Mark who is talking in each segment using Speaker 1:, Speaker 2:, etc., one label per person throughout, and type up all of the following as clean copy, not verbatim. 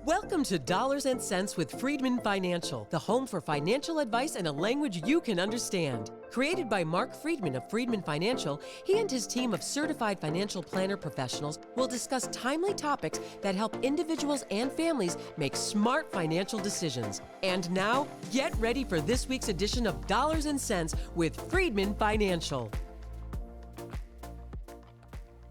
Speaker 1: Welcome to Dollars and Cents with Freedman Financial, the home for financial advice in a language you can understand. Created by Marc Freedman of Freedman Financial, he and his team of certified financial planner professionals will discuss timely topics that help individuals and families make smart financial decisions. And now, get ready for this week's edition of Dollars and Cents with Freedman Financial.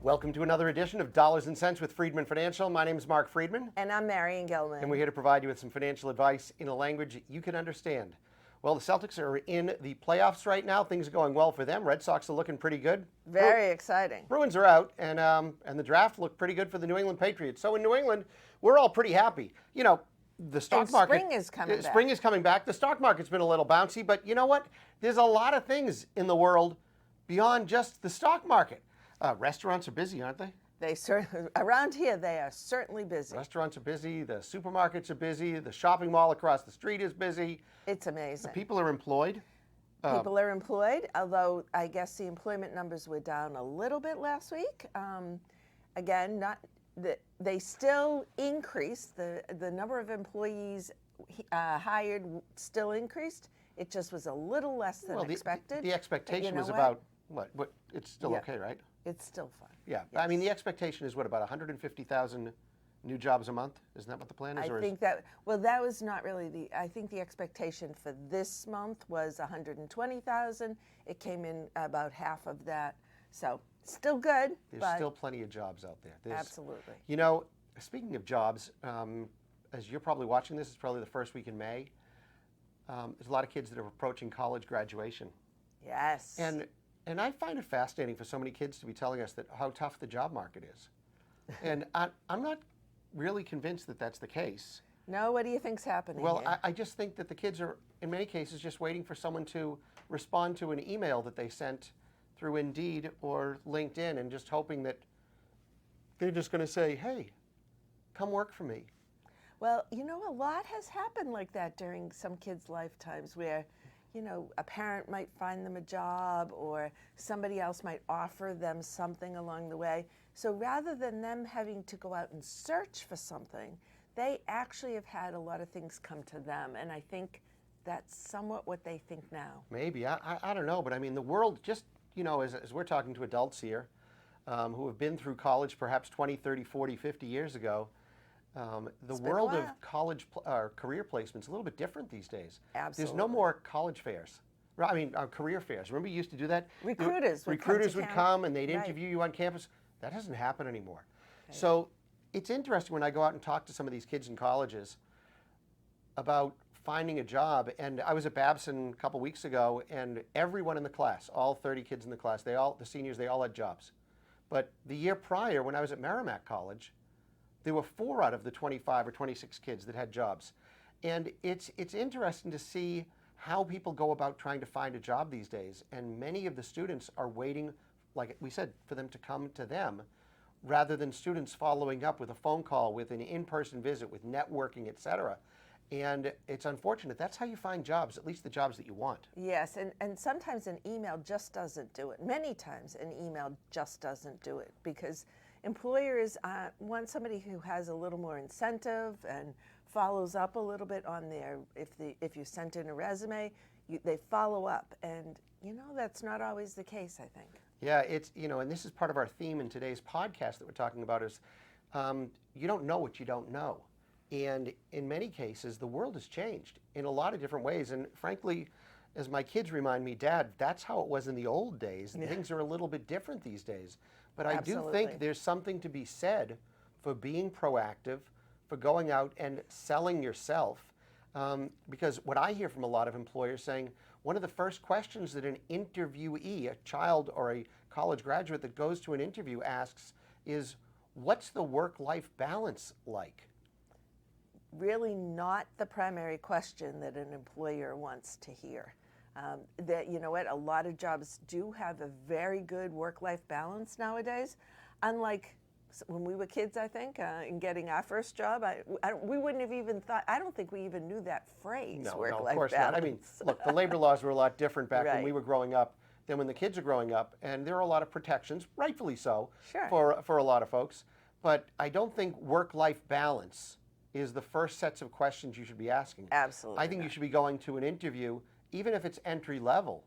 Speaker 2: Welcome to another edition of Dollars and Cents with Freedman Financial. My name is Marc Freedman.
Speaker 3: And I'm Marion Gilman.
Speaker 2: And we're here to provide you with some financial advice in a language you can understand. Well, the Celtics are in the playoffs right now. Things are going well for them. Red Sox are looking pretty good.
Speaker 3: Very exciting.
Speaker 2: Bruins are out, and the draft looked pretty good for the New England Patriots. So in New England, we're all pretty happy. You know, the stock market.
Speaker 3: Spring is coming back.
Speaker 2: Spring is coming back. The stock market's been a little bouncy, but you know what? There's a lot of things in the world beyond just the stock market. Restaurants are busy, aren't they?
Speaker 3: Around here, they are certainly busy.
Speaker 2: Restaurants are busy. The supermarkets are busy. The shopping mall across the street is busy.
Speaker 3: It's amazing.
Speaker 2: People are employed.
Speaker 3: People are employed, although I guess the employment numbers were down a little bit last week. Again, they still increased. The number of employees hired still increased. It just was a little less than expected.
Speaker 2: The expectation was about what? It's still okay, right?
Speaker 3: It's still fun.
Speaker 2: Yeah,
Speaker 3: yes.
Speaker 2: I mean, the expectation is what, about 150,000 new jobs a month? Isn't that what the plan is?
Speaker 3: I think that was not really I think the expectation for this month was 120,000. It came in about half of that. So still good.
Speaker 2: There's still plenty of jobs out there.
Speaker 3: Absolutely.
Speaker 2: You know, speaking of jobs, as you're probably watching this, it's probably the first week in May. There's a lot of kids that are approaching college graduation.
Speaker 3: Yes.
Speaker 2: And I find it fascinating for so many kids to be telling us that how tough the job market is. And I'm not really convinced that that's the case.
Speaker 3: No, what do you think's happening
Speaker 2: Well,
Speaker 3: here?
Speaker 2: I just think that the kids are, in many cases, just waiting for someone to respond to an email that they sent through Indeed or LinkedIn and just hoping that they're just going to say, hey, come work for me.
Speaker 3: Well, you know, a lot has happened like that during some kids' lifetimes where, you know, a parent might find them a job or somebody else might offer them something along the way. So rather than them having to go out and search for something, they actually have had a lot of things come to them. And I think that's somewhat what they think now.
Speaker 2: Maybe. I don't know. But I mean, the world just, you know, as we're talking to adults here who have been through college perhaps 20, 30, 40, 50 years ago, the world of college career placement is a little bit different these days.
Speaker 3: Absolutely.
Speaker 2: There's no more college fairs. I mean, career fairs. Remember you used to do that?
Speaker 3: Recruiters
Speaker 2: would come and they'd interview you on campus. That doesn't happen anymore. Okay. So it's interesting when I go out and talk to some of these kids in colleges about finding a job. And I was at Babson a couple weeks ago, and everyone in the class, all 30 kids in the class, the seniors, they all had jobs. But the year prior, when I was at Merrimack College, there were 4 out of the 25 or 26 kids that had jobs. And it's interesting to see how people go about trying to find a job these days. And many of the students are waiting, like we said, for them to come to them, rather than students following up with a phone call, with an in-person visit, with networking, et cetera. And it's unfortunate. That's how you find jobs, at least the jobs that you want.
Speaker 3: Yes, and sometimes an email just doesn't do it. Many times an email just doesn't do it because employers want somebody who has a little more incentive and follows up a little bit on their, if you sent in a resume, they follow up. And, you know, that's not always the case, I think.
Speaker 2: Yeah, it's, you know, and this is part of our theme in today's podcast that we're talking about is you don't know what you don't know. And in many cases, the world has changed in a lot of different ways. And frankly, as my kids remind me, Dad, that's how it was in the old days. Yeah. Things are a little bit different these days. But I do think there's something to be said for being proactive, for going out and selling yourself. Because what I hear from a lot of employers saying, one of the first questions that an interviewee, a child or a college graduate that goes to an interview asks is, what's the work-life balance like?
Speaker 3: Really not the primary question that an employer wants to hear. That, you know what, a lot of jobs do have a very good work-life balance nowadays. Unlike when we were kids, I think, in getting our first job, we wouldn't have even thought, I don't think we even knew that phrase, work-life balance. No, of course not. I mean,
Speaker 2: look, the labor laws were a lot different back when we were growing up than when the kids are growing up, and there are a lot of protections, rightfully so, for a lot of folks. But I don't think work-life balance is the first sets of questions you should be asking.
Speaker 3: Absolutely.
Speaker 2: I think you should be going to an interview, even if it's entry level,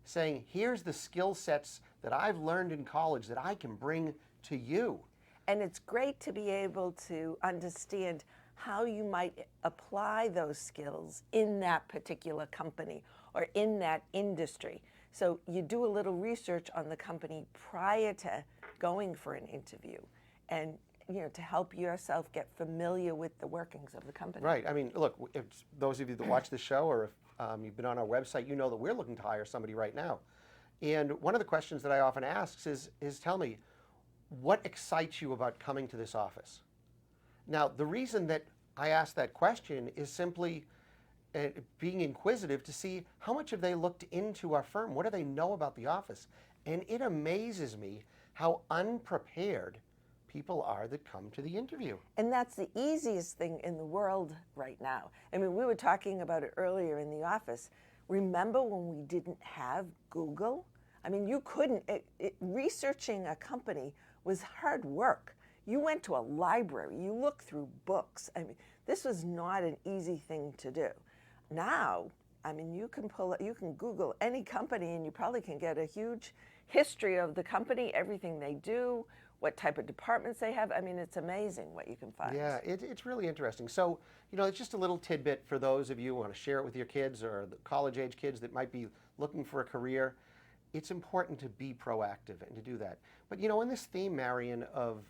Speaker 2: saying, here's the skill sets that I've learned in college that I can bring to you.
Speaker 3: And it's great to be able to understand how you might apply those skills in that particular company or in that industry. So you do a little research on the company prior to going for an interview, and to help yourself get familiar with the workings of the company.
Speaker 2: Right. I mean, look, if those of you that watch the show, or if you've been on our website, you know that we're looking to hire somebody right now. And one of the questions that I often ask is tell me, what excites you about coming to this office? Now, the reason that I ask that question is simply being inquisitive to see how much have they looked into our firm. What do they know about the office? And it amazes me how unprepared people are that come to the interview.
Speaker 3: And that's the easiest thing in the world right now. I mean, we were talking about it earlier in the office. Remember when we didn't have Google? I mean, you couldn't, researching a company was hard work. You went to a library, you looked through books. I mean, this was not an easy thing to do. Now, I mean, you can Google any company and you probably can get a huge history of the company, everything they do, what type of departments they have. I mean, it's amazing what you can find.
Speaker 2: Yeah, it's really interesting. So, it's just a little tidbit for those of you who want to share it with your kids or the college-age kids that might be looking for a career. It's important to be proactive and to do that. But, in this theme, Marion, of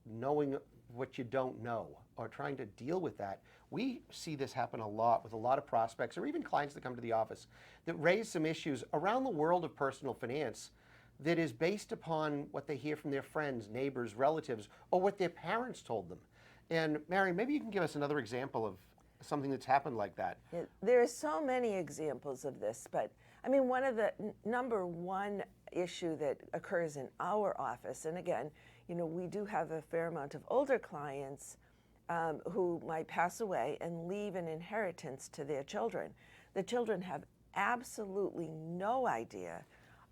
Speaker 2: knowing what you don't know or trying to deal with that, we see this happen a lot with a lot of prospects or even clients that come to the office that raise some issues around the world of personal finance that is based upon what they hear from their friends, neighbors, relatives, or what their parents told them. And Marion, maybe you can give us another example of something that's happened like that.
Speaker 3: Yeah, there are so many examples of this, but I mean, one of the number one issue that occurs in our office, and again, we do have a fair amount of older clients who might pass away and leave an inheritance to their children. The children have absolutely no idea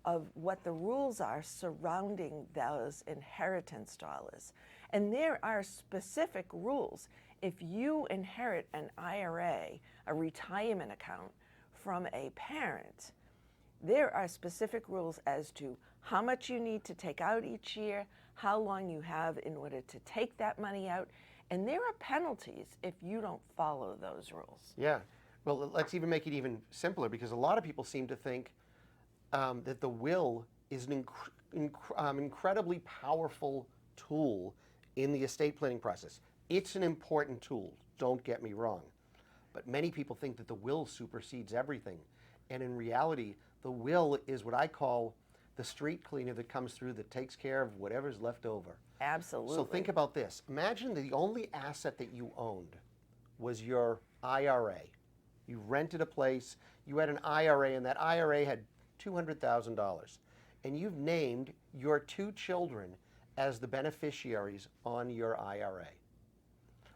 Speaker 3: of what the rules are surrounding those inheritance dollars. And there are specific rules. If you inherit an IRA, a retirement account, from a parent, there are specific rules as to how much you need to take out each year, how long you have in order to take that money out, and there are penalties if you don't follow those rules.
Speaker 2: Yeah. Well, let's even make it even simpler, because a lot of people seem to think that the will is an incredibly powerful tool in the estate planning process. It's an important tool, don't get me wrong. But many people think that the will supersedes everything. And in reality, the will is what I call the street cleaner that comes through that takes care of whatever's left over.
Speaker 3: Absolutely.
Speaker 2: So think about this. Imagine that the only asset that you owned was your IRA. You rented a place, you had an IRA, and that IRA had $200,000. And you've named your 2 children as the beneficiaries on your IRA.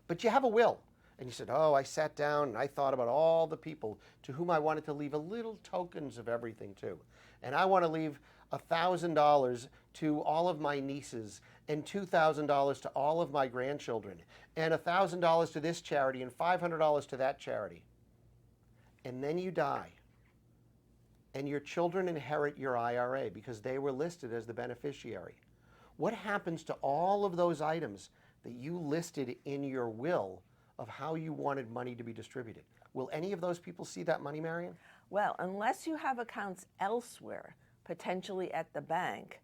Speaker 2: But you have a will. And you said, I sat down and I thought about all the people to whom I wanted to leave a little tokens of everything to. And I want to leave $1,000 to all of my nieces and $2,000 to all of my grandchildren and $1,000 to this charity and $500 to that charity. And then you die. And your children inherit your IRA because they were listed as the beneficiary. What happens to all of those items that you listed in your will of how you wanted money to be distributed? Will any of those people see that money, Marion?
Speaker 3: Well, unless you have accounts elsewhere, potentially at the bank,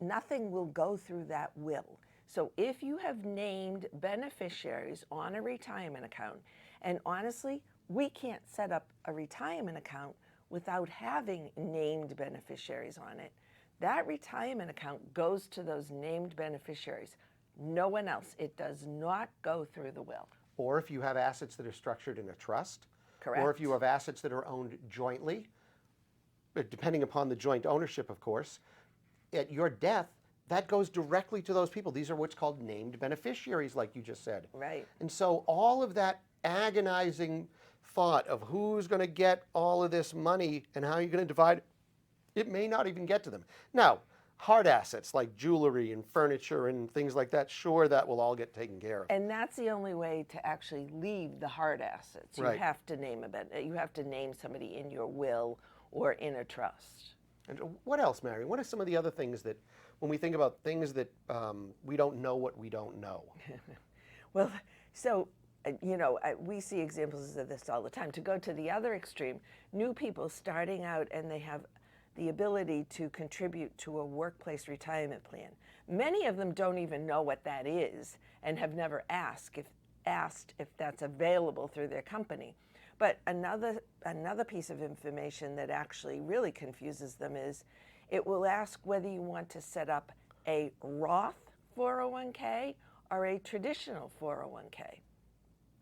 Speaker 3: nothing will go through that will. So if you have named beneficiaries on a retirement account, and honestly, we can't set up a retirement account without having named beneficiaries on it. That retirement account goes to those named beneficiaries. No one else. It does not go through the will.
Speaker 2: Or if you have assets that are structured in a trust.
Speaker 3: Correct.
Speaker 2: Or if you have assets that are owned jointly, depending upon the joint ownership, of course, at your death, that goes directly to those people. These are what's called named beneficiaries, like you just said.
Speaker 3: Right.
Speaker 2: And so all of that agonizing thought of who's going to get all of this money and how you're going to divide, it may not even get to them. Now, hard assets like jewelry and furniture and things like that, sure, that will all get taken care of.
Speaker 3: And that's the only way to actually leave the hard assets. You
Speaker 2: Right.
Speaker 3: have to name you have to name somebody in your will or in a trust.
Speaker 2: And what else, Mary? What are some of the other things that, when we think about things that we don't know what we don't know?
Speaker 3: Well, so, we see examples of this all the time. To go to the other extreme, new people starting out and they have the ability to contribute to a workplace retirement plan. Many of them don't even know what that is and have never asked if that's available through their company. But another piece of information that actually really confuses them is it will ask whether you want to set up a Roth 401k or a traditional 401k.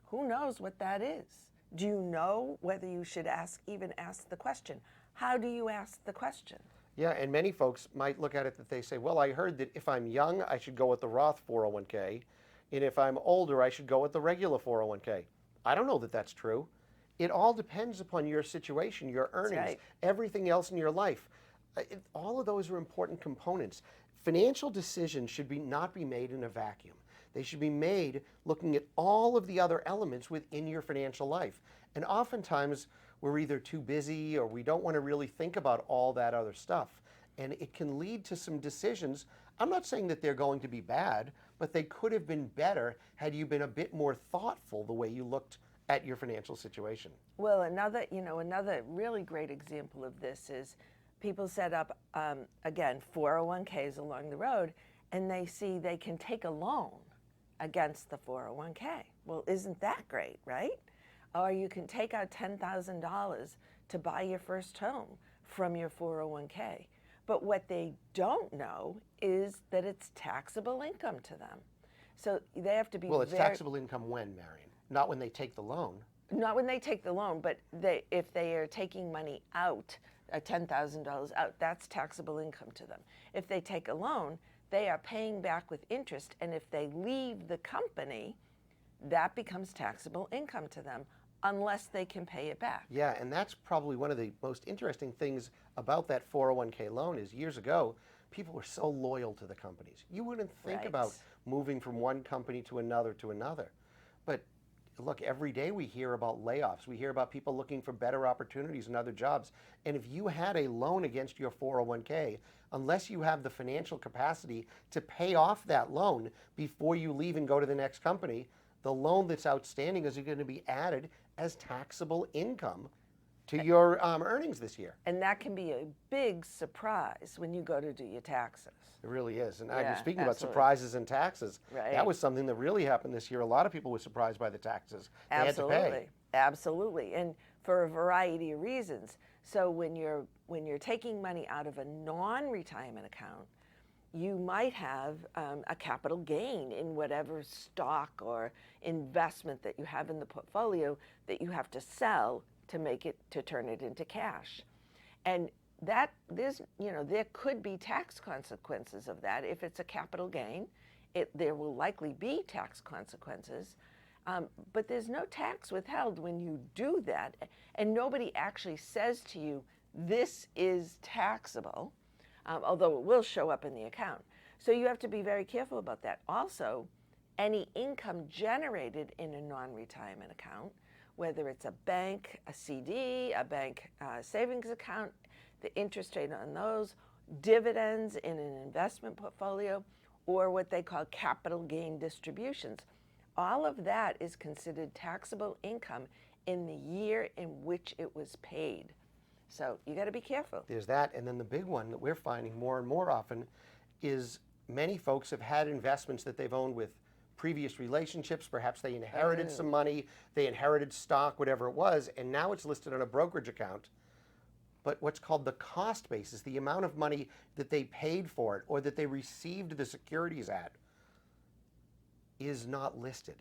Speaker 3: Who knows what that is? Do you know whether you should even ask the question? How do you ask the question?
Speaker 2: Yeah, and many folks might look at it that they say, well, I heard that if I'm young, I should go with the Roth 401k, and if I'm older, I should go with the regular 401k. I don't know that that's true. It all depends upon your situation, your earnings,
Speaker 3: right.
Speaker 2: everything else in your life. All of those are important components. Financial decisions should not be made in a vacuum. They should be made looking at all of the other elements within your financial life. And oftentimes, we're either too busy or we don't want to really think about all that other stuff. And it can lead to some decisions. I'm not saying that they're going to be bad, but they could have been better had you been a bit more thoughtful the way you looked at your financial situation.
Speaker 3: Well, another really great example of this is people set up, again, 401ks along the road, and they see they can take a loan against the 401k. Well, isn't that great, right? Or you can take out $10,000 to buy your first home from your 401k. But what they don't know is that it's taxable income to them. So they have to be
Speaker 2: Well, it's taxable income when, Marion? Not when they take the loan.
Speaker 3: Not when they take the loan, but if they are taking money out, $10,000 out, that's taxable income to them. If they take a loan, they are paying back with interest, and if they leave the company, that becomes taxable income to them, unless they can pay it back.
Speaker 2: Yeah, and that's probably one of the most interesting things about that 401k loan is years ago, people were so loyal to the companies. You wouldn't think
Speaker 3: Right.
Speaker 2: about moving from one company to another. But look, every day we hear about layoffs. We hear about people looking for better opportunities and other jobs. And if you had a loan against your 401k, unless you have the financial capacity to pay off that loan before you leave and go to the next company, the loan that's outstanding is going to be added as taxable income to your earnings this year.
Speaker 3: And that can be a big surprise when you go to do your taxes.
Speaker 2: It really is. And
Speaker 3: Yeah,
Speaker 2: speaking about
Speaker 3: absolutely.
Speaker 2: surprises and taxes,
Speaker 3: Right.
Speaker 2: that was something that really happened this year. A lot of people were surprised by the taxes they had to pay.
Speaker 3: Absolutely, and for a variety of reasons. So when you're taking money out of a non-retirement account, you might have a capital gain in whatever stock or investment that you have in the portfolio that you have to sell to turn it into cash. And that there could be tax consequences of that. If it's a capital gain, there will likely be tax consequences. But there's no tax withheld when you do that, and nobody actually says to you, this is taxable, although it will show up in the account. So you have to be very careful about that. Also, any income generated in a non-retirement account, whether it's a bank, a CD, a bank savings account, the interest rate on those, dividends in an investment portfolio, or what they call capital gain distributions, all of that is considered taxable income in the year in which it was paid. So you got to be careful.
Speaker 2: There's that, and then the big one that we're finding more and more often is many folks have had investments that they've owned with previous relationships. Perhaps they inherited some money, they inherited stock, whatever it was, and now it's listed on a brokerage account. But what's called the cost basis, the amount of money that they paid for it or that they received the securities at, is not listed.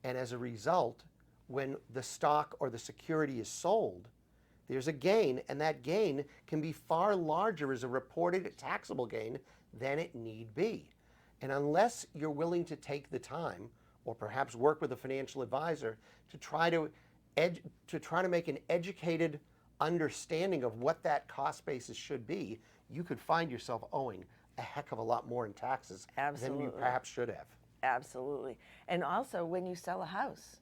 Speaker 2: And as a result, when the stock or the security is sold, there's a gain, and that gain can be far larger as a reported taxable gain than it need be. And unless you're willing to take the time, or perhaps work with a financial advisor to try to make an educated understanding of what that cost basis should be, you could find yourself owing a heck of a lot more in taxes than you
Speaker 3: Absolutely.
Speaker 2: perhaps should have.
Speaker 3: Absolutely. And also when you sell a house.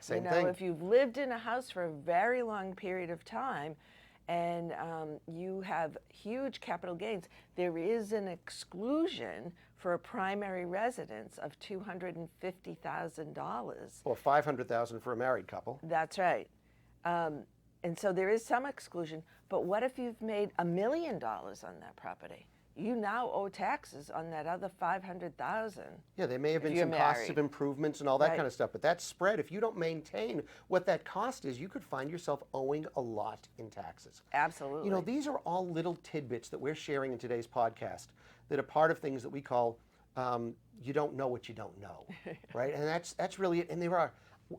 Speaker 2: Same
Speaker 3: you know,
Speaker 2: thing.
Speaker 3: if you've lived in a house for a very long period of time and you have huge capital gains, there is an exclusion for a primary residence of $250,000.
Speaker 2: Or $500,000 for a married couple.
Speaker 3: That's right. And so there is some exclusion, but what if you've made $1 million on that property? You now owe taxes on that other $500,000.
Speaker 2: Yeah, there may have been
Speaker 3: you're
Speaker 2: some costs
Speaker 3: married.
Speaker 2: of improvements and all that
Speaker 3: Right.
Speaker 2: kind of stuff, but that spread, if you don't maintain what that cost is, you could find yourself owing a lot in taxes.
Speaker 3: Absolutely.
Speaker 2: You know, these are all little tidbits that we're sharing in today's podcast that are part of things that we call you don't know what you don't know, right? And that's really it. And there are,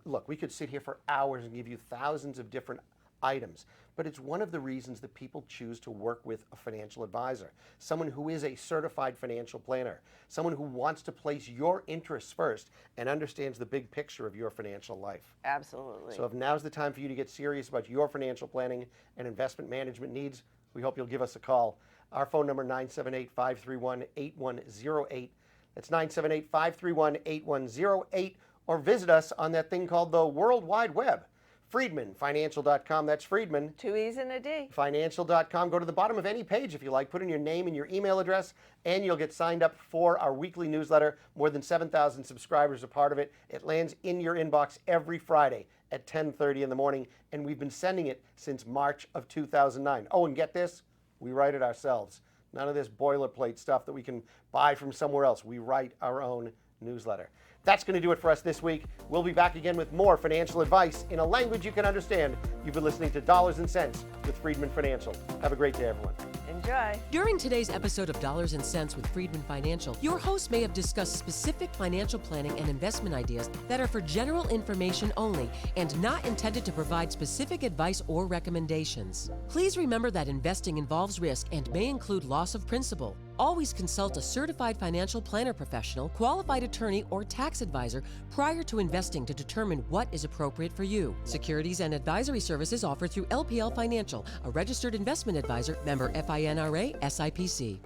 Speaker 2: look, we could sit here for hours and give you thousands of different items, but it's one of the reasons that people choose to work with a financial advisor, someone who is a certified financial planner, someone who wants to place your interests first and understands the big picture of your financial life.
Speaker 3: Absolutely.
Speaker 2: So if now's the time for you to get serious about your financial planning and investment management needs, we hope you'll give us a call. Our phone number, 978-531-8108. That's 978-531-8108, or visit us on that thing called the World Wide Web. FreedmanFinancial.com. That's Freedman.
Speaker 3: 2 E's and a D.
Speaker 2: Financial.com. Go to the bottom of any page if you like. Put in your name and your email address, and you'll get signed up for our weekly newsletter. More than 7,000 subscribers are part of it. It lands in your inbox every Friday at 10:30 in the morning, and we've been sending it since March of 2009. Oh, and get this, we write it ourselves. None of this boilerplate stuff that we can buy from somewhere else. We write our own newsletter. That's going to do it for us this week. We'll be back again with more financial advice in a language you can understand. You've been listening to Dollars and Cents with Freedman Financial. Have a great day, everyone.
Speaker 3: Enjoy.
Speaker 1: During today's episode of Dollars and Cents with Freedman Financial, your host may have discussed specific financial planning and investment ideas that are for general information only and not intended to provide specific advice or recommendations. Please remember that investing involves risk and may include loss of principal. Always consult a certified financial planner professional, qualified attorney, or tax advisor prior to investing to determine what is appropriate for you. Securities and advisory services offered through LPL Financial, a registered investment advisor, member FINRA, SIPC.